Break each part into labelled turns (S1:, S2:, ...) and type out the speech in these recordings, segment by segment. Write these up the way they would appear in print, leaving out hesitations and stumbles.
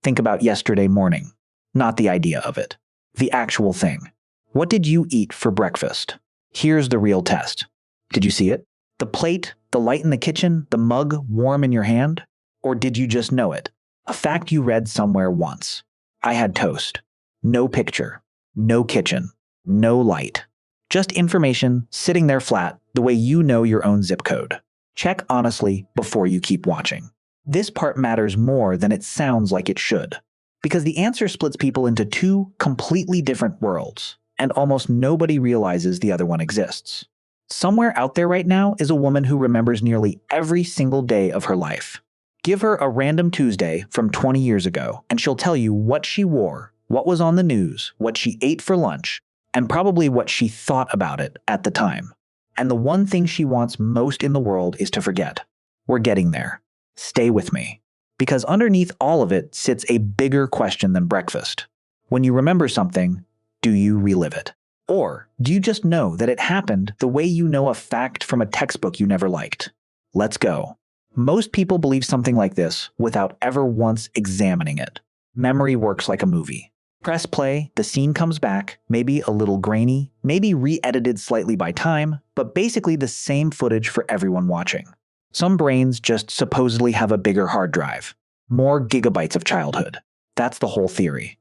S1: think about yesterday morning. Not the idea of it. The actual thing. What did you eat for breakfast? Here's the real test. Did you see it? The plate, the light in the kitchen, the mug warm in your hand? Or did you just know it? A fact you read somewhere once. I had toast. No picture. No kitchen. No light. Just information sitting there flat the way you know your own zip code. Check honestly before you keep watching. This part matters more than it sounds like it should. Because the answer splits people into two completely different worlds, and almost nobody realizes the other one exists. Somewhere out there right now is a woman who remembers nearly every single day of her life. Give her a random Tuesday from 20 years ago, and she'll tell you what she wore, what was on the news, what she ate for lunch, and probably what she thought about it at the time. And the one thing she wants most in the world is to forget. We're getting there. Stay with me. Because underneath all of it sits a bigger question than breakfast. When you remember something, do you relive it? Or do you just know that it happened the way you know a fact from a textbook you never liked? Let's go. Most people believe something like this without ever once examining it. Memory works like a movie. Press play, the scene comes back, maybe a little grainy, maybe re-edited slightly by time, but basically the same footage for everyone watching. Some brains just supposedly have a bigger hard drive. More gigabytes of childhood. That's the whole theory.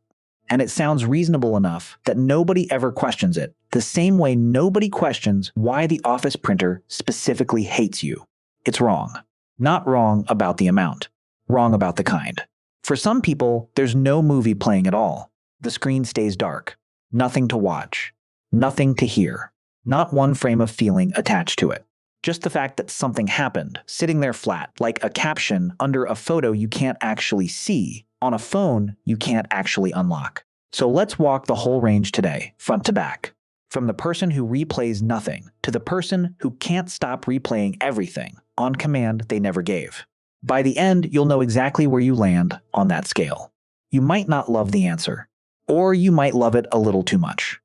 S1: And it sounds reasonable enough that nobody ever questions it, the same way nobody questions why the office printer specifically hates you. It's wrong. Not wrong about the amount. Wrong about the kind. For some people, there's no movie playing at all. The screen stays dark. Nothing to watch. Nothing to hear. Not one frame of feeling attached to it. Just the fact that something happened, sitting there flat, like a caption under a photo you can't actually see, on a phone you can't actually unlock. So let's walk the whole range today, front to back. From the person who replays nothing, to the person who can't stop replaying everything, on command they never gave. By the end, you'll know exactly where you land on that scale. You might not love the answer, or you might love it a little too much.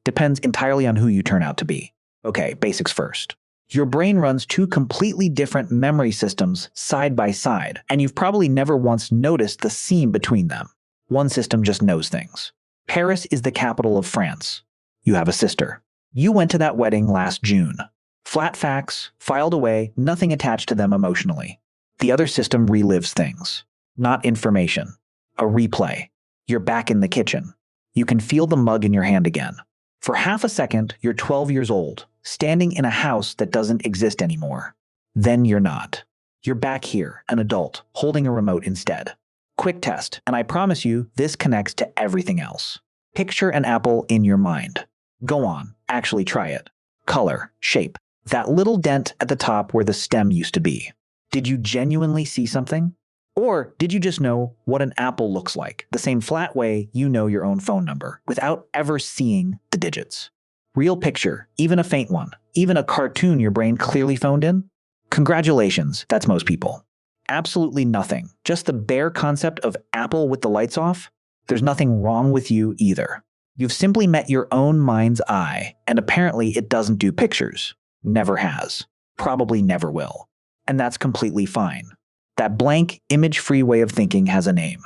S1: Depends entirely on who you turn out to be. Okay, basics first. Your brain runs two completely different memory systems side by side, and you've probably never once noticed the seam between them. One system just knows things. Paris is the capital of France. You have a sister. You went to that wedding last June. Flat facts, filed away, nothing attached to them emotionally. The other system relives things. Not information. A replay. You're back in the kitchen. You can feel the mug in your hand again. For half a second, you're 12 years old, standing in a house that doesn't exist anymore. Then you're not. You're back here, an adult, holding a remote instead. Quick test, and I promise you, this connects to everything else. Picture an apple in your mind. Go on, actually try it. Color, shape, that little dent at the top where the stem used to be. Did you genuinely see something? Or did you just know what an apple looks like, the same flat way you know your own phone number, without ever seeing the digits? Real picture, even a faint one, even a cartoon your brain clearly phoned in? Congratulations, that's most people. Absolutely nothing, just the bare concept of apple with the lights off? There's nothing wrong with you either. You've simply met your own mind's eye, and apparently it doesn't do pictures. Never has. Probably never will. And that's completely fine. That blank, image-free way of thinking has a name.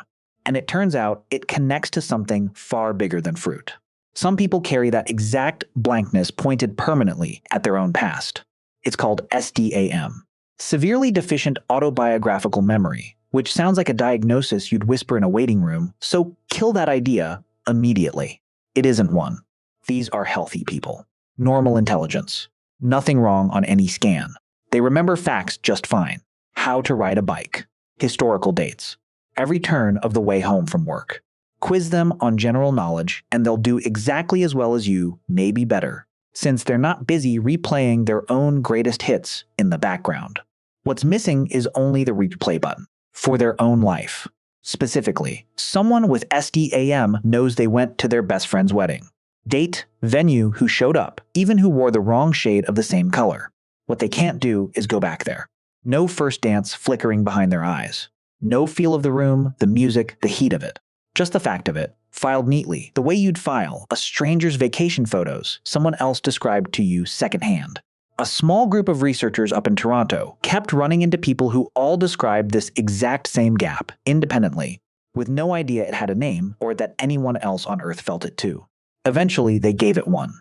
S1: And it turns out it connects to something far bigger than fruit. Some people carry that exact blankness pointed permanently at their own past. It's called SDAM. Severely deficient autobiographical memory, which sounds like a diagnosis you'd whisper in a waiting room, so kill that idea immediately. It isn't one. These are healthy people. Normal intelligence. Nothing wrong on any scan. They remember facts just fine. How to ride a bike. Historical dates. Every turn of the way home from work. Quiz them on general knowledge, and they'll do exactly as well as you, maybe better, since they're not busy replaying their own greatest hits in the background. What's missing is only the replay button for their own life. Specifically, someone with SDAM knows they went to their best friend's wedding. Date, venue, who showed up, even who wore the wrong shade of the same color. What they can't do is go back there. No first dance flickering behind their eyes. No feel of the room, the music, the heat of it. Just the fact of it, filed neatly, the way you'd file a stranger's vacation photos someone else described to you secondhand. A small group of researchers up in Toronto kept running into people who all described this exact same gap, independently. with no idea it had a name or that anyone else on Earth felt it too. Eventually, they gave it one.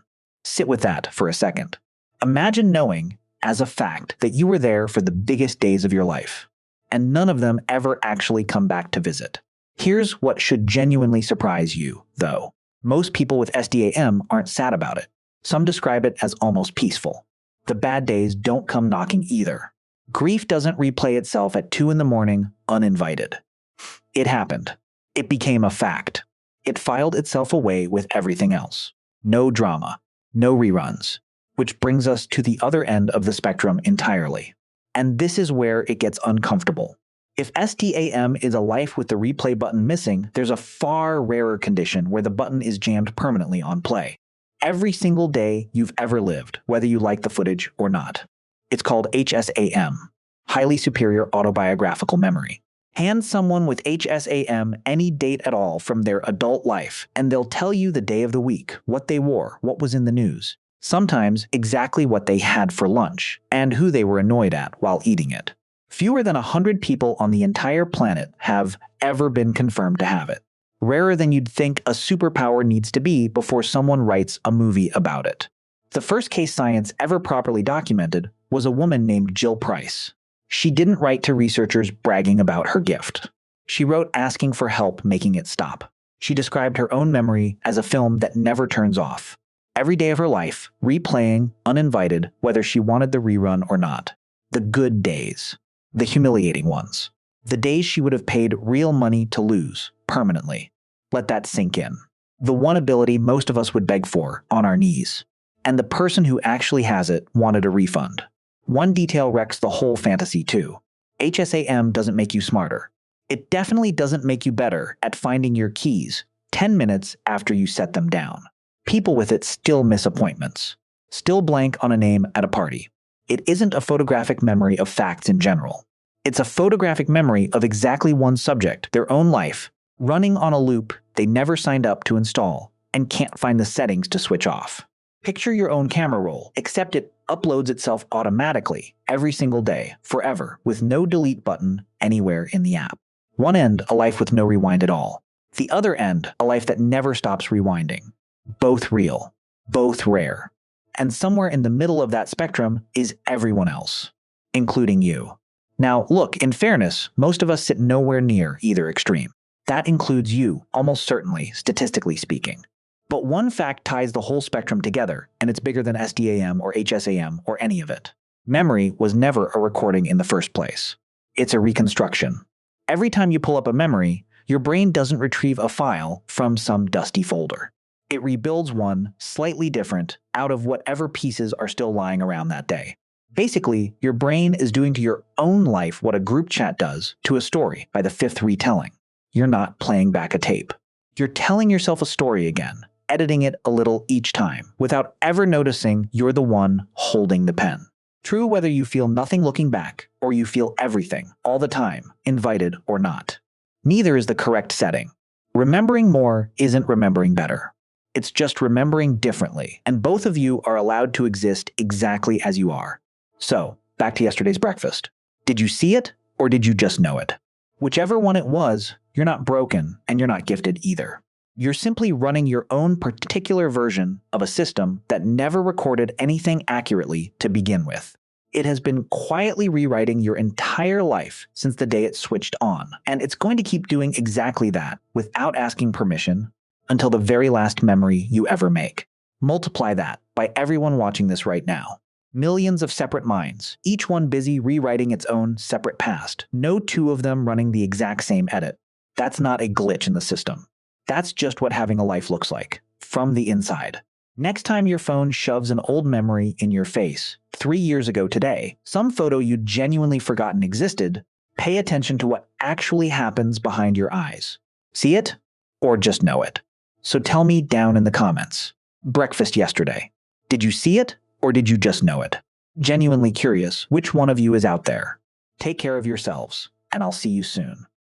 S1: Sit with that for a second. Imagine knowing, as a fact, that you were there for the biggest days of your life, and none of them ever actually come back to visit. Here's what should genuinely surprise you, though. Most people with SDAM aren't sad about it. Some describe it as almost peaceful. The bad days don't come knocking either. Grief doesn't replay itself at 2 in the morning, uninvited. It happened. It became a fact. It filed itself away with everything else. No drama. No reruns. Which brings us to the other end of the spectrum entirely. And this is where it gets uncomfortable. If SDAM is a life with the replay button missing, there's a far rarer condition where the button is jammed permanently on play. Every single day you've ever lived, whether you like the footage or not. It's called HSAM, Highly Superior Autobiographical Memory. Hand someone with HSAM any date at all from their adult life, and they'll tell you the day of the week, what they wore, what was in the news, sometimes exactly what they had for lunch, and who they were annoyed at while eating it. Fewer than 100 people on the entire planet have ever been confirmed to have it. Rarer than you'd think a superpower needs to be before someone writes a movie about it. The first case science ever properly documented was a woman named Jill Price. She didn't write to researchers bragging about her gift. She wrote asking for help making it stop. She described her own memory as a film that never turns off. Every day of her life, replaying, uninvited, whether she wanted the rerun or not. The good days. The humiliating ones. The days she would have paid real money to lose, permanently. Let that sink in. The one ability most of us would beg for, on our knees. And the person who actually has it wanted a refund. One detail wrecks the whole fantasy too. HSAM doesn't make you smarter. It definitely doesn't make you better at finding your keys 10 minutes after you set them down. People with it still miss appointments. Still blank on a name at a party. It isn't a photographic memory of facts in general. It's a photographic memory of exactly one subject, their own life, running on a loop they never signed up to install and can't find the settings to switch off. Picture your own camera roll, except it uploads itself automatically every single day, forever, with no delete button anywhere in the app. One end, a life with no rewind at all. The other end, a life that never stops rewinding. Both real, both rare. And somewhere in the middle of that spectrum is everyone else, including you. Now, look, in fairness, most of us sit nowhere near either extreme. That includes you, almost certainly, statistically speaking. But one fact ties the whole spectrum together, and it's bigger than SDAM or HSAM or any of it. Memory was never a recording in the first place. It's a reconstruction. Every time you pull up a memory, your brain doesn't retrieve a file from some dusty folder. It rebuilds one, slightly different, out of whatever pieces are still lying around that day. Basically, your brain is doing to your own life what a group chat does to a story by the 5th retelling. You're not playing back a tape. You're telling yourself a story again, editing it a little each time, without ever noticing you're the one holding the pen. True whether you feel nothing looking back, or you feel everything, all the time, invited or not. Neither is the correct setting. Remembering more isn't remembering better. It's just remembering differently, and both of you are allowed to exist exactly as you are. So, back to yesterday's breakfast. Did you see it, or did you just know it? Whichever one it was, you're not broken, and you're not gifted either. You're simply running your own particular version of a system that never recorded anything accurately to begin with. It has been quietly rewriting your entire life since the day it switched on, and it's going to keep doing exactly that without asking permission until the very last memory you ever make. Multiply that by everyone watching this right now. Millions of separate minds, each one busy rewriting its own separate past. No two of them running the exact same edit. That's not a glitch in the system. That's just what having a life looks like, from the inside. Next time your phone shoves an old memory in your face, 3 years ago today, some photo you'd genuinely forgotten existed, pay attention to what actually happens behind your eyes. See it? Or just know it? So tell me down in the comments. Breakfast yesterday. Did you see it? Or did you just know it? Genuinely curious which one of you is out there. Take care of yourselves, and I'll see you soon.